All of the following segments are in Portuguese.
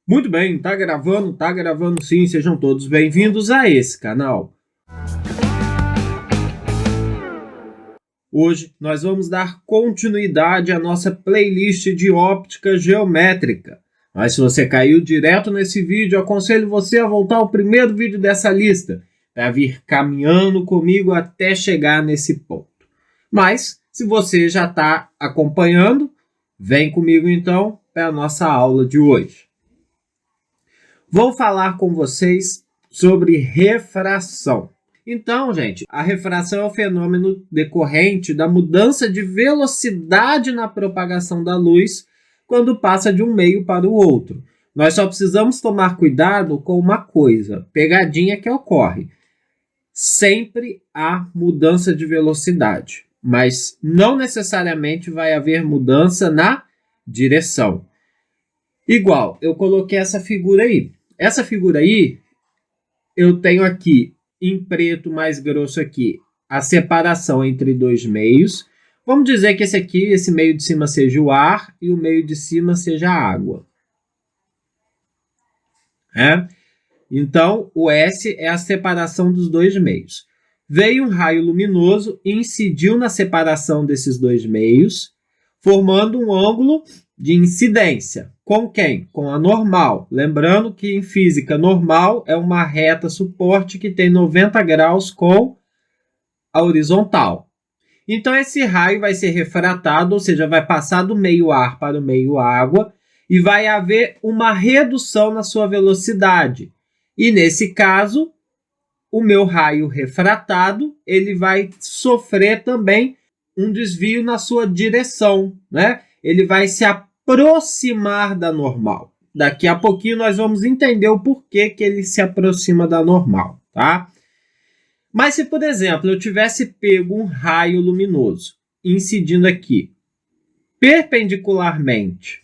Muito bem, tá gravando sim, sejam todos bem-vindos a esse canal. Hoje nós vamos dar continuidade à nossa playlist de óptica geométrica. Mas se você caiu direto nesse vídeo, aconselho você a voltar ao primeiro vídeo dessa lista, para vir caminhando comigo até chegar nesse ponto. Mas, se você já está acompanhando, vem comigo então para a nossa aula de hoje. Vou falar com vocês sobre refração. Então, gente, a refração é um fenômeno decorrente da mudança de velocidade na propagação da luz quando passa de um meio para o outro. Nós só precisamos tomar cuidado com uma coisa, pegadinha que ocorre. Sempre há mudança de velocidade, mas não necessariamente vai haver mudança na direção. Igual, eu coloquei essa figura aí. Essa figura aí, eu tenho aqui, em preto mais grosso aqui, a separação entre dois meios. Vamos dizer que esse meio de cima seja o ar e o meio de cima seja a água. Então, o S é a separação dos dois meios. Veio um raio luminoso e incidiu na separação desses dois meios, formando um ângulo de incidência. Com quem? Com a normal. Lembrando que em física, normal é uma reta suporte que tem 90 graus com a horizontal. Então, esse raio vai ser refratado, ou seja, vai passar do meio ar para o meio água e vai haver uma redução na sua velocidade. E, nesse caso, o meu raio refratado ele vai sofrer também um desvio na sua direção, né? Ele vai se aproximar da normal. Daqui a pouquinho nós vamos entender o porquê que ele se aproxima da normal, tá? Mas se, por exemplo, eu tivesse pego um raio luminoso incidindo aqui perpendicularmente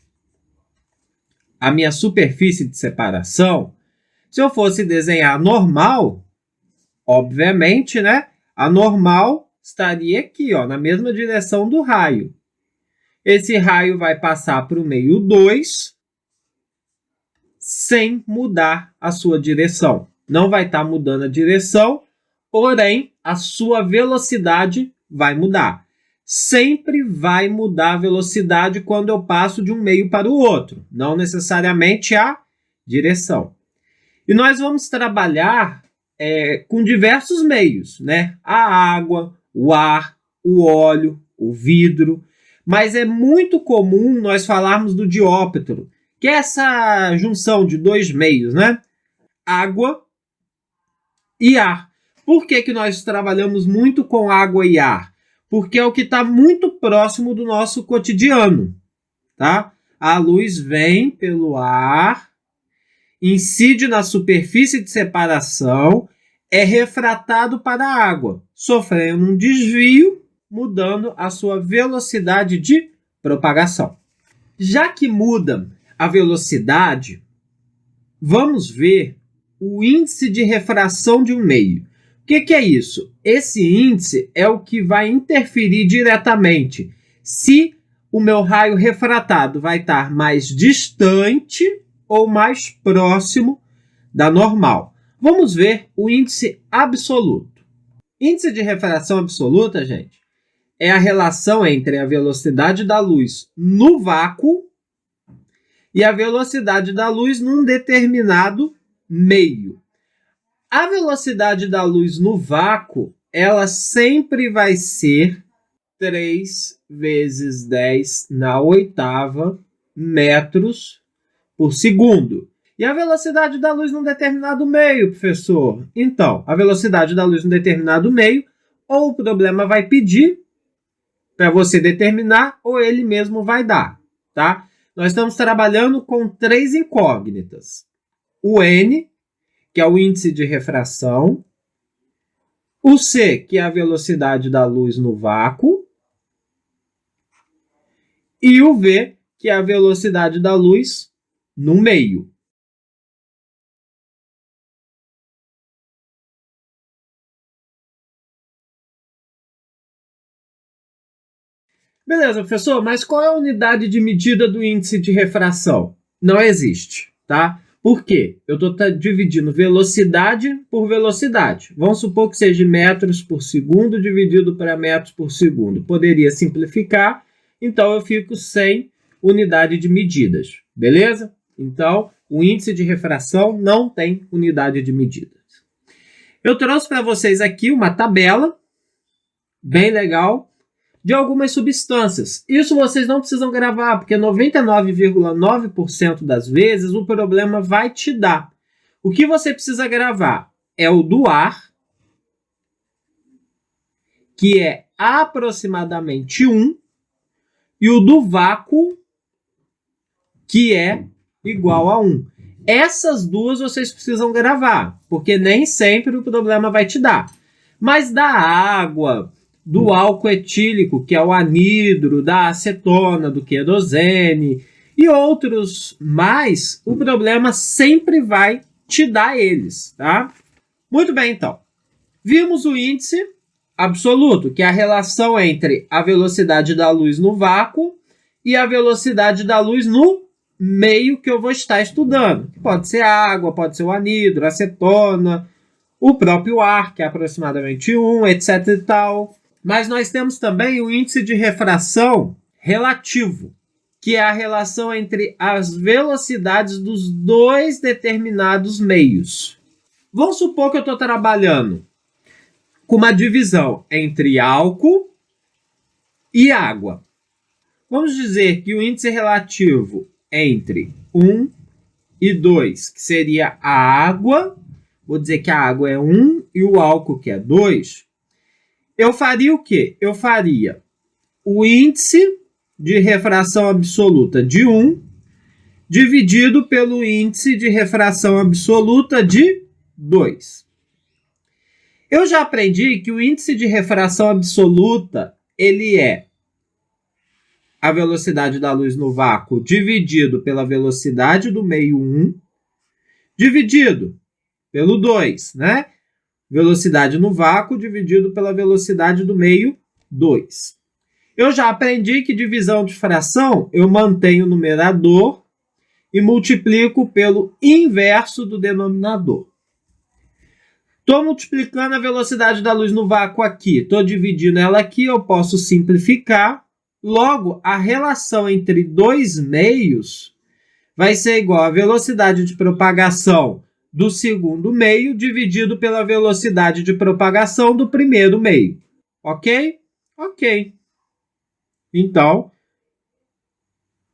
à minha superfície de separação, se eu fosse desenhar normal, obviamente, né? A normal estaria aqui, ó, na mesma direção do raio. Esse raio vai passar para o meio 2 sem mudar a sua direção. Não vai estar mudando a direção, porém, a sua velocidade vai mudar. Sempre vai mudar a velocidade quando eu passo de um meio para o outro, não necessariamente a direção. E nós vamos trabalhar com diversos meios, né? A água, o ar, o óleo, o vidro. Mas é muito comum nós falarmos do dióptero, que é essa junção de dois meios, né? Água e ar. Por que nós trabalhamos muito com água e ar? Porque é o que está muito próximo do nosso cotidiano, tá? A luz vem pelo ar, incide na superfície de separação, é refratado para a água, sofrendo um desvio, mudando a sua velocidade de propagação. Já que muda a velocidade, vamos ver o índice de refração de um meio. O que é isso? Esse índice é o que vai interferir diretamente se o meu raio refratado vai estar mais distante ou mais próximo da normal. Vamos ver o índice absoluto. Índice de refração absoluta, gente, é a relação entre a velocidade da luz no vácuo e a velocidade da luz num determinado meio. A velocidade da luz no vácuo, ela sempre vai ser 3 vezes 10 na oitava metros por segundo. E a velocidade da luz num determinado meio, professor? Então, a velocidade da luz num determinado meio, ou o problema vai pedir para você determinar, ou ele mesmo vai dar, tá? Nós estamos trabalhando com 3 incógnitas. O N, que é o índice de refração. O C, que é a velocidade da luz no vácuo. E o V, que é a velocidade da luz no meio. Beleza, professor, mas qual é a unidade de medida do índice de refração? Não existe, tá? Por quê? Eu estou dividindo velocidade por velocidade. Vamos supor que seja metros por segundo dividido para metros por segundo. Poderia simplificar, então eu fico sem unidade de medidas, beleza? Então, o índice de refração não tem unidade de medidas. Eu trouxe para vocês aqui uma tabela bem legal de algumas substâncias. Isso vocês não precisam gravar, porque 99,9% das vezes o problema vai te dar. O que você precisa gravar é o do ar, que é aproximadamente 1, e o do vácuo, que é igual a 1. Essas duas vocês precisam gravar, porque nem sempre o problema vai te dar. Mas da água, do álcool etílico, que é o anidro, da acetona, do querosene e outros mais, o problema sempre vai te dar eles, tá? Muito bem, então. Vimos o índice absoluto, que é a relação entre a velocidade da luz no vácuo e a velocidade da luz no meio que eu vou estar estudando. Pode ser água, pode ser o anidro, acetona, o próprio ar, que é aproximadamente 1, etc e tal. Mas nós temos também o índice de refração relativo, que é a relação entre as velocidades dos dois determinados meios. Vamos supor que eu estou trabalhando com uma divisão entre álcool e água. Vamos dizer que o índice relativo entre 1 e 2, que seria a água, vou dizer que a água é 1 e o álcool que é 2, eu faria o quê? Eu faria o índice de refração absoluta de 1 dividido pelo índice de refração absoluta de 2. Eu já aprendi que o índice de refração absoluta ele é a velocidade da luz no vácuo dividido pela velocidade do meio 1, dividido pelo 2, né? Velocidade no vácuo dividido pela velocidade do meio 2. Eu já aprendi que divisão de fração eu mantenho o numerador e multiplico pelo inverso do denominador. Estou multiplicando a velocidade da luz no vácuo aqui, estou dividindo ela aqui, eu posso simplificar. Logo, a relação entre dois meios vai ser igual à velocidade de propagação do segundo meio dividido pela velocidade de propagação do primeiro meio. Ok? Ok. Então,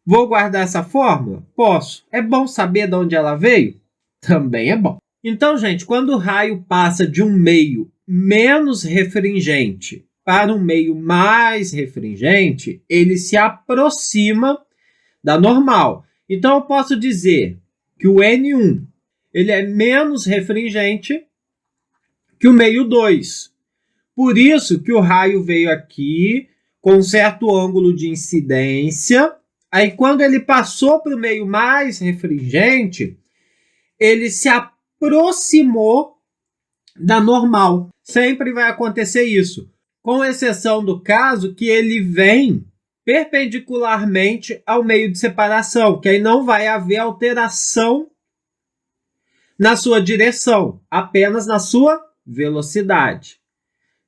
vou guardar essa fórmula? Posso. É bom saber de onde ela veio? Também é bom. Então, gente, quando o raio passa de um meio menos refringente para um meio mais refringente, ele se aproxima da normal. Então, eu posso dizer que o N1 ele é menos refringente que o meio 2. Por isso que o raio veio aqui com um certo ângulo de incidência. Aí, quando ele passou para o meio mais refringente, ele se aproximou da normal. Sempre vai acontecer isso. Com exceção do caso que ele vem perpendicularmente ao meio de separação, que aí não vai haver alteração na sua direção, apenas na sua velocidade.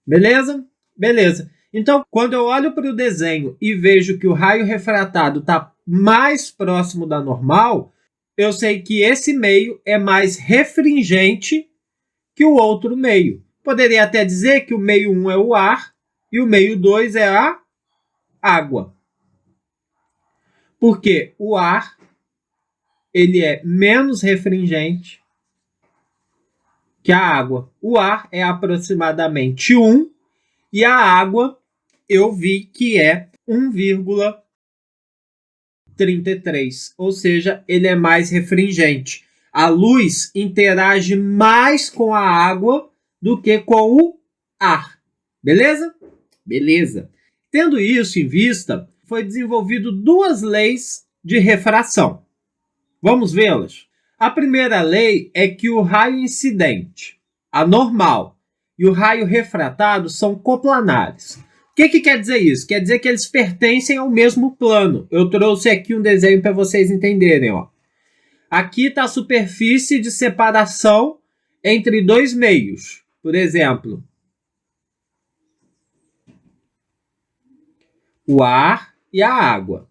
Beleza? Beleza. Então, quando eu olho para o desenho e vejo que o raio refratado está mais próximo da normal, eu sei que esse meio é mais refringente que o outro meio. Poderia até dizer que o meio 1 é o ar e o meio 2 é a água. Porque o ar ele é menos refringente que a água. O ar é aproximadamente 1 e a água eu vi que é 1,33. Ou seja, ele é mais refringente. A luz interage mais com a água do que com o ar. Beleza? Beleza. Tendo isso em vista, foi desenvolvido duas leis de refração. Vamos vê-las? A primeira lei é que o raio incidente, a normal, e o raio refratado são coplanares. O que quer dizer isso? Quer dizer que eles pertencem ao mesmo plano. Eu trouxe aqui um desenho para vocês entenderem. Ó. Aqui está a superfície de separação entre dois meios. Por exemplo, o ar e a água.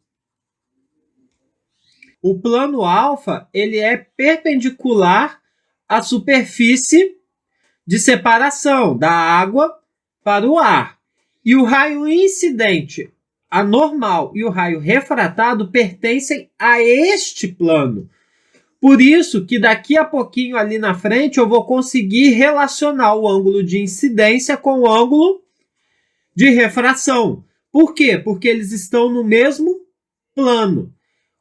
O plano alfa ele é perpendicular à superfície de separação da água para o ar. E o raio incidente, a normal e o raio refratado pertencem a este plano. Por isso que daqui a pouquinho ali na frente eu vou conseguir relacionar o ângulo de incidência com o ângulo de refração. Por quê? Porque eles estão no mesmo plano.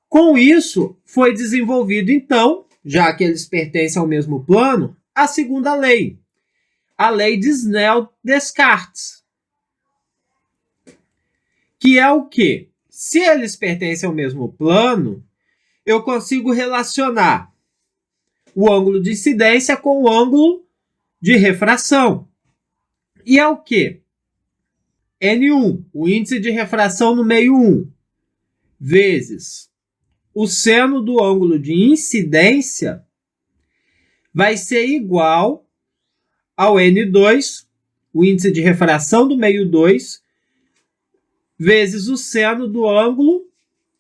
Com isso, foi desenvolvido, então, já que eles pertencem ao mesmo plano, a segunda lei, a lei de Snell-Descartes, que é o quê? Se eles pertencem ao mesmo plano, eu consigo relacionar o ângulo de incidência com o ângulo de refração. E é o quê? N1, o índice de refração no meio 1, vezes o seno do ângulo de incidência vai ser igual ao N2, o índice de refração do meio 2, vezes o seno do ângulo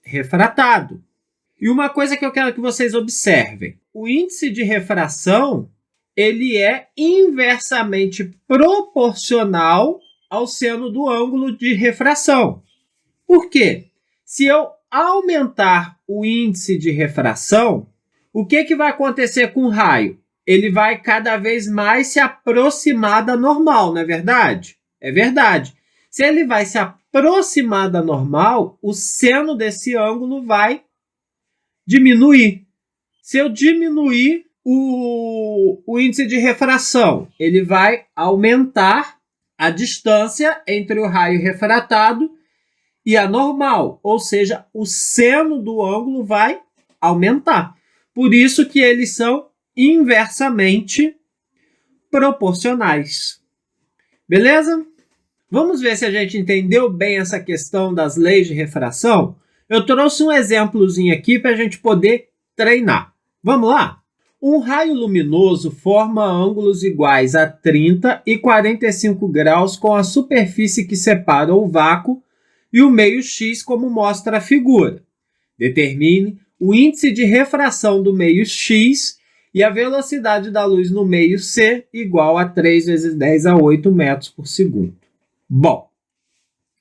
refratado. E uma coisa que eu quero que vocês observem, o índice de refração ele é inversamente proporcional ao seno do ângulo de refração. Por quê? Se eu aumentar o índice de refração, o que vai acontecer com o raio? Ele vai cada vez mais se aproximar da normal, não é verdade? É verdade. Se ele vai se aproximar da normal, o seno desse ângulo vai diminuir. Se eu diminuir o índice de refração, ele vai aumentar a distância entre o raio refratado e a normal, ou seja, o seno do ângulo vai aumentar. Por isso que eles são inversamente proporcionais. Beleza? Vamos ver se a gente entendeu bem essa questão das leis de refração? Eu trouxe um exemplozinho aqui para a gente poder treinar. Vamos lá? Um raio luminoso forma ângulos iguais a 30 e 45 graus com a superfície que separa o vácuo e o meio x, como mostra a figura. Determine o índice de refração do meio x e a velocidade da luz no meio c igual a 3 vezes 10 a 8 metros por segundo. Bom,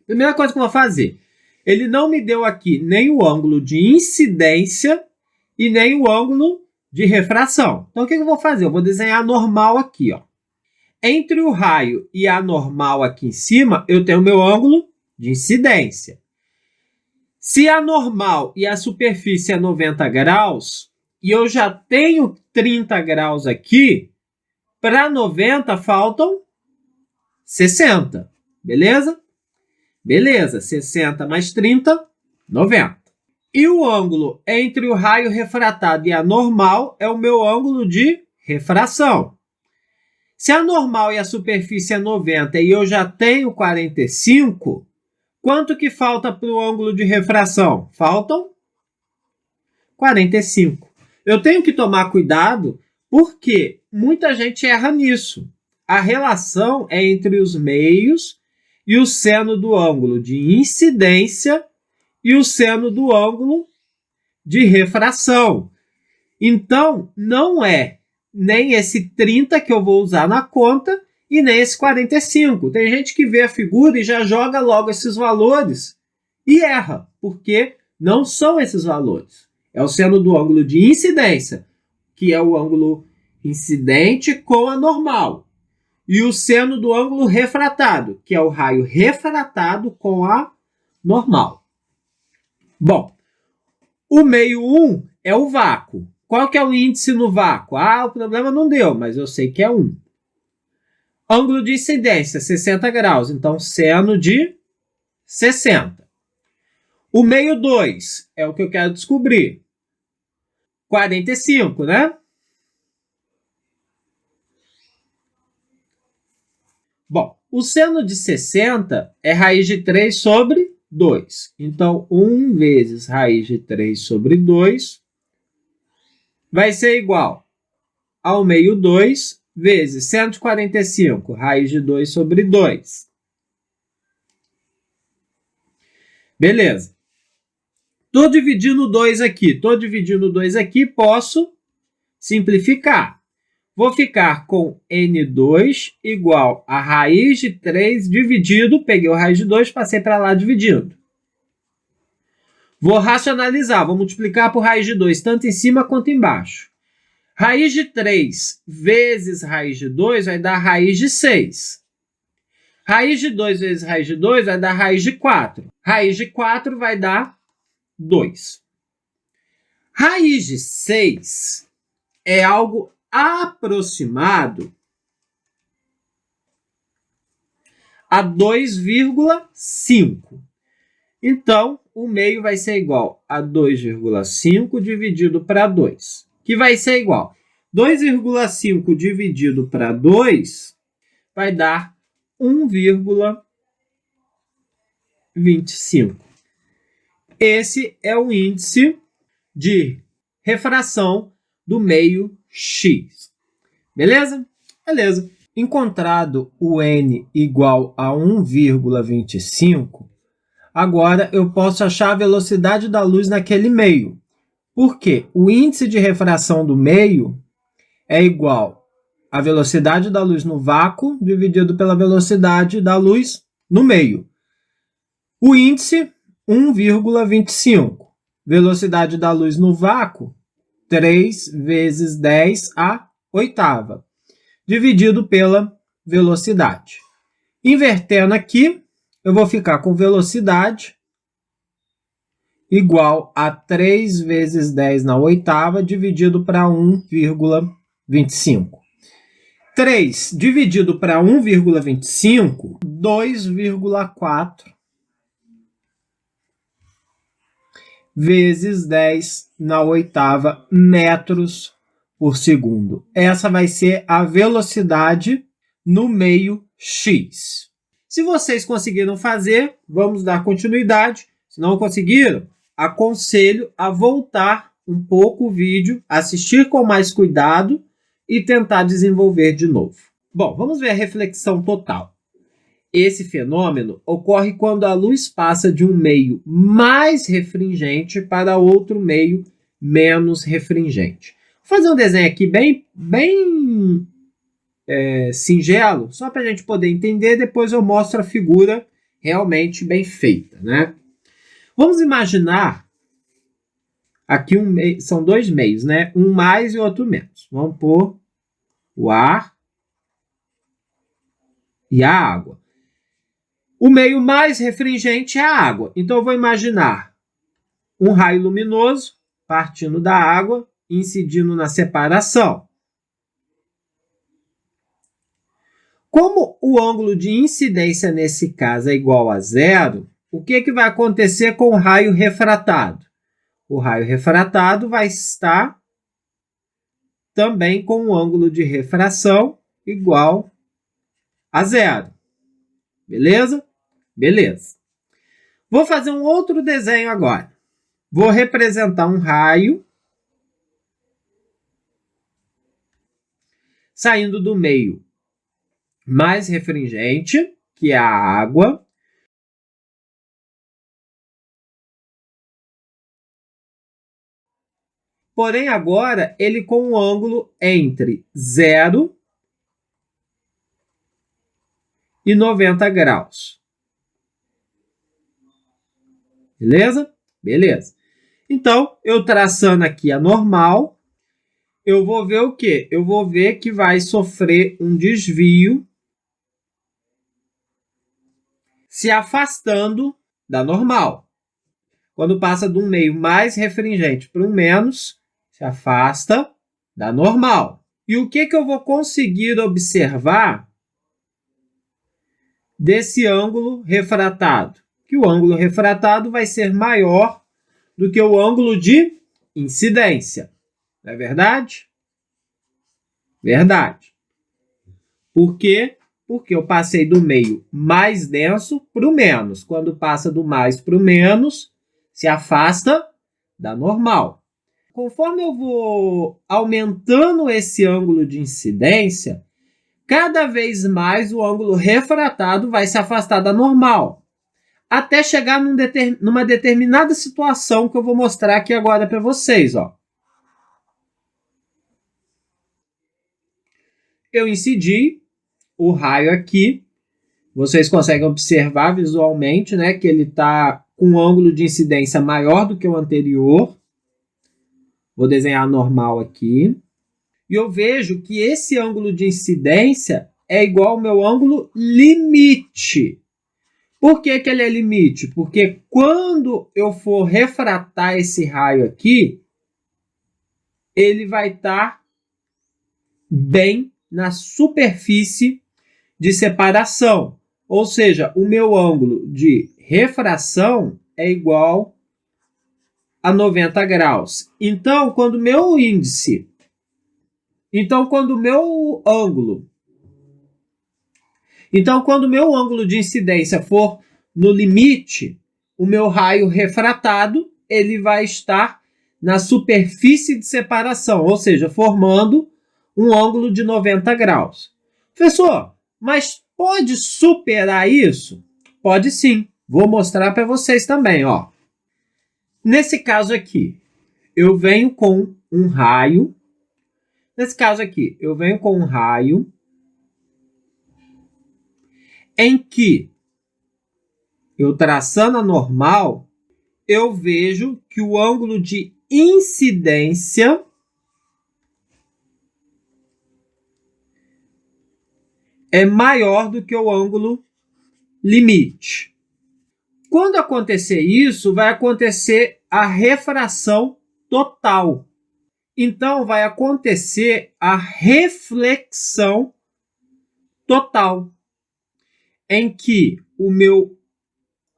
primeira coisa que eu vou fazer, ele não me deu aqui nem o ângulo de incidência e nem o ângulo de refração. Então, o que eu vou fazer? Eu vou desenhar a normal aqui. Ó. Entre o raio e a normal aqui em cima, eu tenho o meu ângulo de incidência. Se a normal e a superfície é 90 graus, e eu já tenho 30 graus aqui, para 90 faltam 60. Beleza? Beleza, 60 mais 30, 90. E o ângulo entre o raio refratado e a normal é o meu ângulo de refração. Se a normal e a superfície é 90 e eu já tenho 45, quanto que falta para o ângulo de refração? Faltam 45. Eu tenho que tomar cuidado porque muita gente erra nisso. A relação é entre os meios e o seno do ângulo de incidência e o seno do ângulo de refração. Então, não é nem esse 30 que eu vou usar na conta e nem esse 45. Tem gente que vê a figura e já joga logo esses valores e erra, porque não são esses valores. É o seno do ângulo de incidência, que é o ângulo incidente com a normal. E o seno do ângulo refratado, que é o raio refratado com a normal. Bom, o meio 1 é o vácuo. Qual que é o índice no vácuo? O problema não deu, mas eu sei que é 1. Ângulo de incidência, 60 graus. Então, seno de 60. O meio 2 é o que eu quero descobrir. 45, né? Bom, o seno de 60 é raiz de 3 sobre 2. Então, 1 vezes raiz de 3 sobre 2 vai ser igual ao meio 2 vezes 145, raiz de 2 sobre 2. Beleza. Estou dividindo 2 aqui, posso simplificar. Vou ficar com N2 igual a raiz de 3 dividido, peguei o raiz de 2, passei para lá dividindo. Vou racionalizar, vou multiplicar por raiz de 2, tanto em cima quanto embaixo. Raiz de 3 vezes raiz de 2 vai dar raiz de 6. Raiz de 2 vezes raiz de 2 vai dar raiz de 4. Raiz de 4 vai dar 2. Raiz de 6 é algo aproximado a 2,5. Então, o meio vai ser igual a 2,5 dividido para 2, que vai ser igual. 2,5 dividido para 2 vai dar 1,25. Esse é o índice de refração do meio X. Beleza? Beleza. Encontrado o N igual a 1,25, agora eu posso achar a velocidade da luz naquele meio. Por quê? O índice de refração do meio é igual à velocidade da luz no vácuo dividido pela velocidade da luz no meio. O índice, 1,25. Velocidade da luz no vácuo, 3 vezes 10 à oitava, dividido pela velocidade. Invertendo aqui, eu vou ficar com velocidade igual a 3 vezes 10 na oitava, dividido para 1,25. 3 dividido para 1,25, 2,4 vezes 10 na oitava metros por segundo. Essa vai ser a velocidade no meio X. Se vocês conseguiram fazer, vamos dar continuidade. Se não conseguiram, aconselho a voltar um pouco o vídeo, assistir com mais cuidado e tentar desenvolver de novo. Bom, vamos ver a reflexão total. Esse fenômeno ocorre quando a luz passa de um meio mais refringente para outro meio menos refringente. Vou fazer um desenho aqui bem singelo, só para a gente poder entender, depois eu mostro a figura realmente bem feita, né? Vamos imaginar aqui são dois meios, né? Um mais e outro menos. Vamos pôr o ar e a água. O meio mais refringente é a água. Então, eu vou imaginar um raio luminoso partindo da água, incidindo na separação. Como o ângulo de incidência nesse caso é igual a zero, o que vai acontecer com o raio refratado? O raio refratado vai estar também com um ângulo de refração igual a zero. Beleza? Beleza. Vou fazer um outro desenho agora. Vou representar um raio saindo do meio mais refringente, que é a água. Porém, agora, ele com um ângulo entre 0 e 90 graus. Beleza? Beleza. Então, eu traçando aqui a normal, eu vou ver o quê? Eu vou ver que vai sofrer um desvio se afastando da normal. Quando passa de um meio mais refringente para um menos, se afasta da normal. E o que eu vou conseguir observar desse ângulo refratado? Que o ângulo refratado vai ser maior do que o ângulo de incidência. Não é verdade? Verdade. Por quê? Porque eu passei do meio mais denso para o menos. Quando passa do mais para o menos, se afasta da normal. conforme eu vou aumentando esse ângulo de incidência, cada vez mais o ângulo refratado vai se afastar da normal, até chegar numa determinada situação que eu vou mostrar aqui agora para vocês. Ó. Eu incidi o raio aqui, vocês conseguem observar visualmente, né, que ele está com um ângulo de incidência maior do que o anterior. Vou desenhar normal aqui. E eu vejo que esse ângulo de incidência é igual ao meu ângulo limite. Por que ele é limite? Porque quando eu for refratar esse raio aqui, ele vai estar bem na superfície de separação. Ou seja, o meu ângulo de refração é igual a 90 graus. Então, quando o meu ângulo de incidência for no limite, o meu raio refratado ele vai estar na superfície de separação, ou seja, formando um ângulo de 90 graus. Professor, mas pode superar isso? Pode sim. Vou mostrar para vocês também. Ó. Nesse caso aqui, eu venho com um raio. Em que eu traçando a normal, eu vejo que o ângulo de incidência é maior do que o ângulo limite. Quando acontecer isso, vai acontecer a refração total. Então, vai acontecer a reflexão total, em que o meu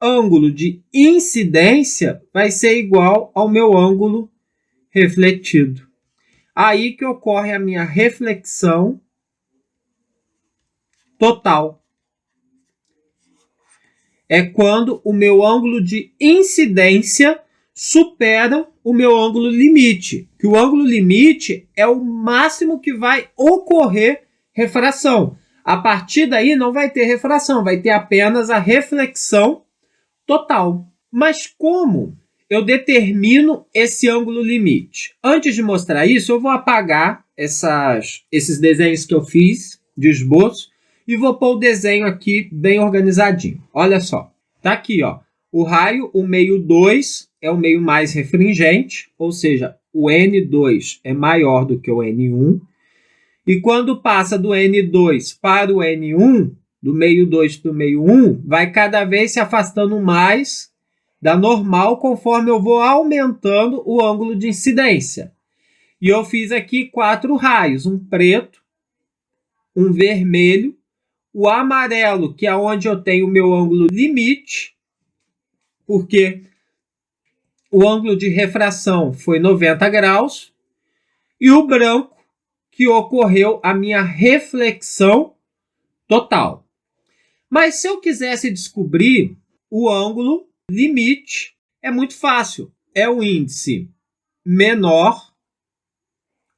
ângulo de incidência vai ser igual ao meu ângulo refletido. Aí que ocorre a minha reflexão total. É quando o meu ângulo de incidência supera o meu ângulo limite. Que o ângulo limite é o máximo que vai ocorrer refração. A partir daí não vai ter refração, vai ter apenas a reflexão total. Mas como eu determino esse ângulo limite? Antes de mostrar isso, eu vou apagar esses desenhos que eu fiz de esboço e vou pôr o desenho aqui bem organizadinho. Olha só, tá aqui, ó. O raio, o meio 2 é o meio mais refringente, ou seja, o N2 é maior do que o N1. E quando passa do N2 para o N1, do meio 2 para o meio 1, vai cada vez se afastando mais da normal conforme eu vou aumentando o ângulo de incidência. E eu fiz aqui 4 raios, um preto, um vermelho, o amarelo, que é onde eu tenho o meu ângulo limite, porque o ângulo de refração foi 90 graus, e o branco, que ocorreu a minha reflexão total. Mas se eu quisesse descobrir o ângulo limite, é muito fácil. É o índice menor,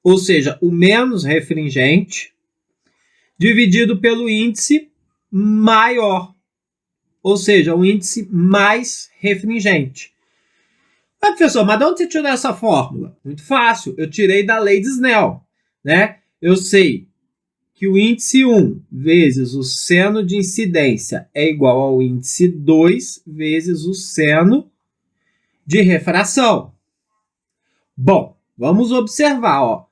ou seja, o menos refringente, dividido pelo índice maior, ou seja, o índice mais refringente. Mas, professor, mas de onde você tirou essa fórmula? Muito fácil, eu tirei da lei de Snell. Né? Eu sei que o índice 1 vezes o seno de incidência é igual ao índice 2 vezes o seno de refração. Bom, vamos observar. Ó.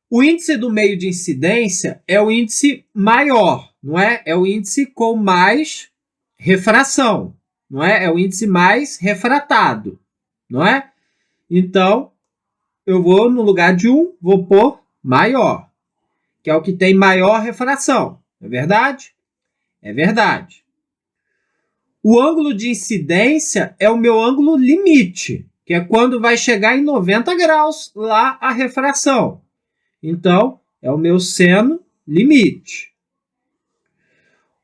O índice do meio de incidência é o índice maior, não é? É o índice com mais refração, não é? É o índice mais refratado, não é? Então, eu vou, no lugar de 1, vou pôr maior, que é o que tem maior refração. É verdade? É verdade. O ângulo de incidência é o meu ângulo limite, que é quando vai chegar em 90 graus lá a refração. Então, é o meu seno limite.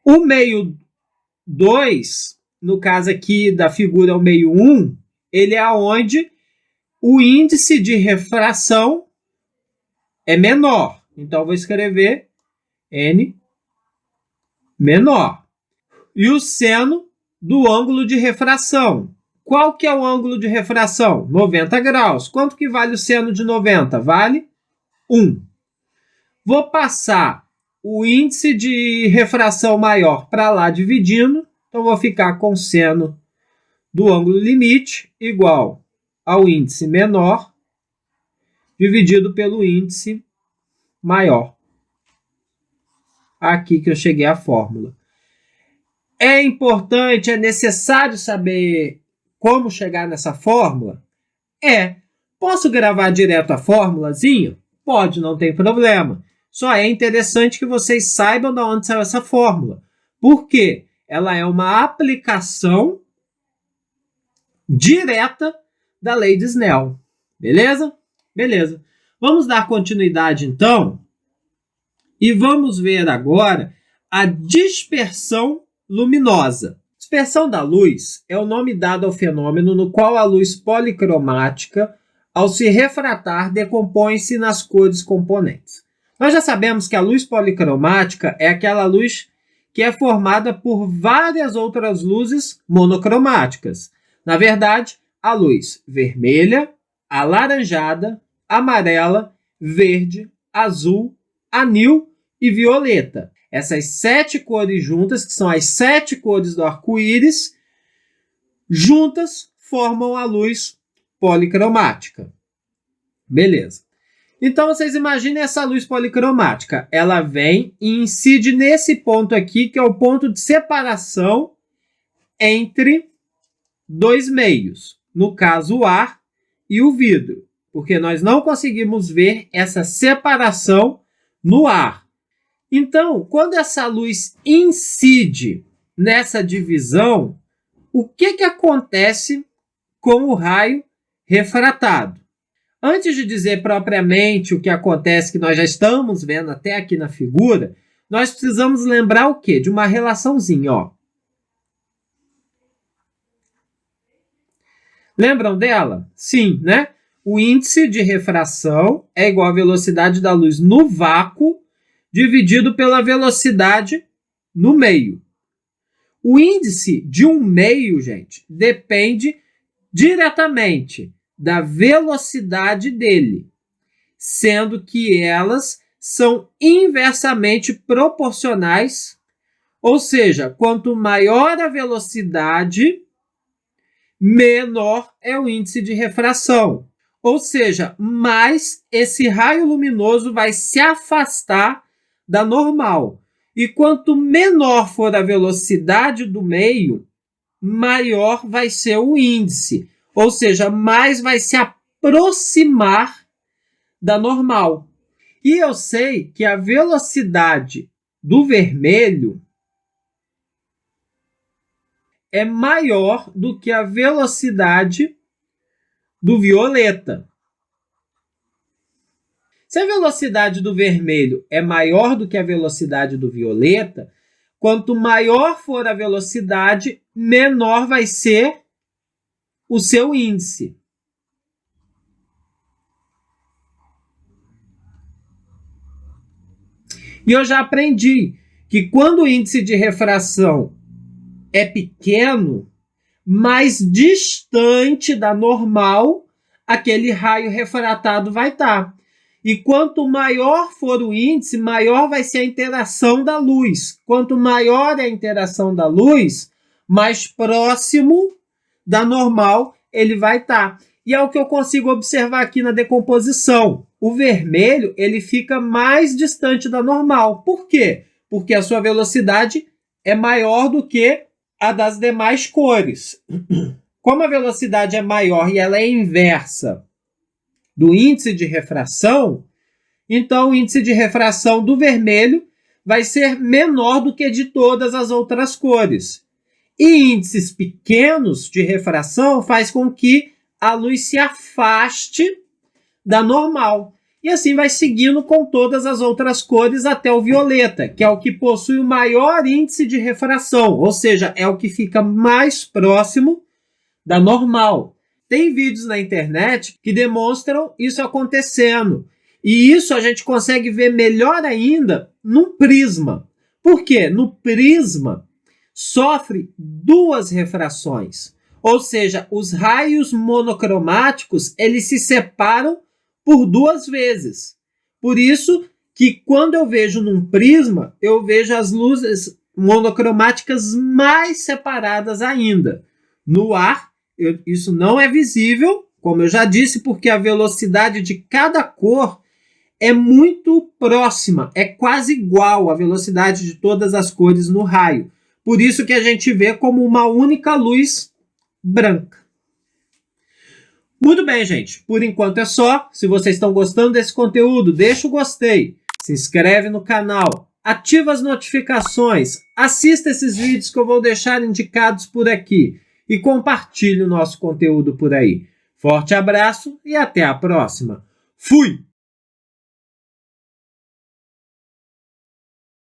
O meio 2, no caso aqui da figura é o meio 1, ele é onde o índice de refração é menor. Então, vou escrever N menor. E o seno do ângulo de refração. Qual que é o ângulo de refração? 90 graus. Quanto que vale o seno de 90? Vale 1. Vou passar o índice de refração maior para lá dividindo. Então, vou ficar com seno do ângulo limite igual ao índice menor dividido pelo índice maior. Aqui que eu cheguei à fórmula. É importante, é necessário saber como chegar nessa fórmula? Posso gravar direto a fórmulazinha? Pode, não tem problema. Só é interessante que vocês saibam de onde saiu essa fórmula. Por quê? Ela é uma aplicação direta da lei de Snell. Beleza? Beleza. Vamos dar continuidade, então, e vamos ver agora a dispersão luminosa. Dispersão da luz é o nome dado ao fenômeno no qual a luz policromática, ao se refratar, decompõe-se nas cores componentes. Nós já sabemos que a luz policromática é aquela luz que é formada por várias outras luzes monocromáticas. Na verdade, a luz vermelha, alaranjada, amarela, verde, azul, anil e violeta. Essas 7 cores juntas, que são as 7 cores do arco-íris, juntas formam a luz policromática. Beleza. Então, vocês imaginem essa luz policromática. Ela vem e incide nesse ponto aqui, que é o ponto de separação entre dois meios. No caso, o ar e o vidro. Porque nós não conseguimos ver essa separação no ar. Então, quando essa luz incide nessa divisão, o que acontece com o raio refratado? Antes de dizer propriamente o que acontece, que nós já estamos vendo até aqui na figura, nós precisamos lembrar o quê? De uma relaçãozinha, ó. Lembram dela? Sim, né? O índice de refração é igual à velocidade da luz no vácuo dividido pela velocidade no meio. O índice de um meio, gente, depende diretamente da velocidade dele, sendo que elas são inversamente proporcionais, ou seja, quanto maior a velocidade, menor é o índice de refração. Ou seja, mais esse raio luminoso vai se afastar da normal. E quanto menor for a velocidade do meio, maior vai ser o índice. Ou seja, mais vai se aproximar da normal. E eu sei que a velocidade do vermelho é maior do que a velocidade do violeta. Se a velocidade do vermelho é maior do que a velocidade do violeta, quanto maior for a velocidade, menor vai ser o seu índice. E eu já aprendi que quando o índice de refração é pequeno, mais distante da normal, aquele raio refratado vai estar. E quanto maior for o índice, maior vai ser a interação da luz. Quanto maior é a interação da luz, mais próximo da normal ele vai estar. E é o que eu consigo observar aqui na decomposição. O vermelho ele fica mais distante da normal. Por quê? Porque a sua velocidade é maior do que a das demais cores. Como a velocidade é maior e ela é inversa do índice de refração, então o índice de refração do vermelho vai ser menor do que de todas as outras cores. E índices pequenos de refração faz com que a luz se afaste da normal. E assim vai seguindo com todas as outras cores até o violeta, que é o que possui o maior índice de refração, ou seja, é o que fica mais próximo da normal. Tem vídeos na internet que demonstram isso acontecendo. E isso a gente consegue ver melhor ainda no prisma. Por quê? No prisma sofre duas refrações. Ou seja, os raios monocromáticos eles se separam por duas vezes. Por isso que quando eu vejo num prisma, eu vejo as luzes monocromáticas mais separadas ainda. No ar, isso não é visível, como eu já disse, porque a velocidade de cada cor é muito próxima, é quase igual à velocidade de todas as cores no raio. Por isso que a gente vê como uma única luz branca. Muito bem, gente. Por enquanto é só. Se vocês estão gostando desse conteúdo, deixa o gostei, se inscreve no canal, ativa as notificações, assista esses vídeos que eu vou deixar indicados por aqui e compartilhe o nosso conteúdo por aí. Forte abraço e até a próxima. Fui!